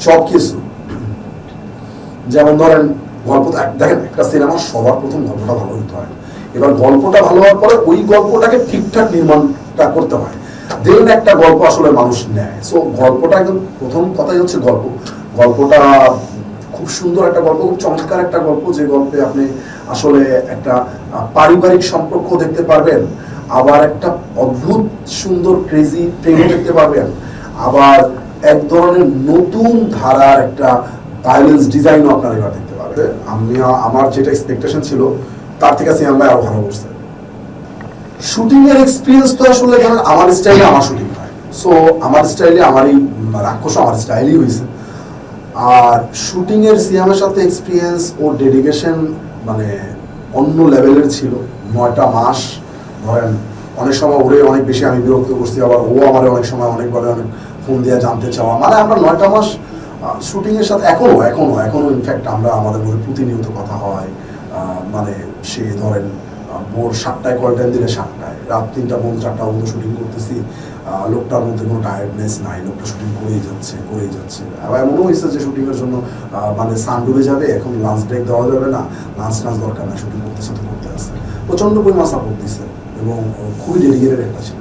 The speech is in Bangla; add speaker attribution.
Speaker 1: সব কিছু। যেমন ধরেন গল্প, দেখেন একটা সিনেমার সবার প্রথম গল্পটা ভালো হতে হয়, এবার গল্পটা ভালো হওয়ার পরে ওই গল্পটাকে ঠিকঠাক নির্মাণটা করতে হয়, দেন একটা গল্প আসলে মানুষ নেয়। সো গল্পটা একদম প্রথম কথাই হচ্ছে গল্প। গল্পটা খুব সুন্দর একটা গল্প, খুব চমৎকার একটা গল্প, যে গল্পে আপনি আসলে একটা পারিবারিক সম্পর্ক দেখতে পারবেন, আবার একটা অদ্ভুত সুন্দর ক্রেজি প্রেমও দেখতে পারবেন, আবার এক ধরনের নতুন ধারার একটা ভায়োলেন্স ডিজাইনও আপনারা এবার দেখতে পারবেন। আমি আমার যেটা এক্সপেকটেশন ছিল তার থেকে সিয়াম ভাই আরো ভালো করছে। শুটিং এর এক্সপিরিয়েন্স তো আসলে ধরেন আমার স্টাইলে আমার শুটিং হয়, সো আমার স্টাইলে আমারই রাক্ষস আমার স্টাইলই হয়েছে। আর শুটিং এর সিয়ামের সাথে এক্সপিরিয়েন্স ও ডেডিকেশন মানে অন্য লেভেলের ছিল। 9টা মাস ধরেন, অনেক সময় ওরে অনেক বেশি আমি বিরক্ত করছি, আবার ও আমার অনেক সময় অনেকভাবে অনেক ফোন দিয়ে জানতে চাওয়া, মানে আমরা 9টা মাস শুটিং এর সাথে এখনো ইনফ্যাক্ট আমরা আমাদের মধ্যে প্রতিনিয়ত কথা হয়। মানে সে ধরেন ভোর 7টায় কল টাইম দিলে 7টায়, রাত 3টা পর্যন্ত 4টা পর্যন্ত শুটিং করতেছি, লোকটার মধ্যে কোনো টায়ার্ডনেস নাই, লোকটা শুটিং করেই যাচ্ছে। আবার এমনও হয়েছে যে শুটিংয়ের জন্য মানে সান ডুবে যাবে, এখন লাঞ্চ ব্রেক দেওয়া যাবে না, লাঞ্চ দরকার না, শুটিং করতে আসছে, প্রচণ্ড পরিমাণ সাপোর্ট দিচ্ছে এবং খুবই ডেডিকেটেড একটা ছিল।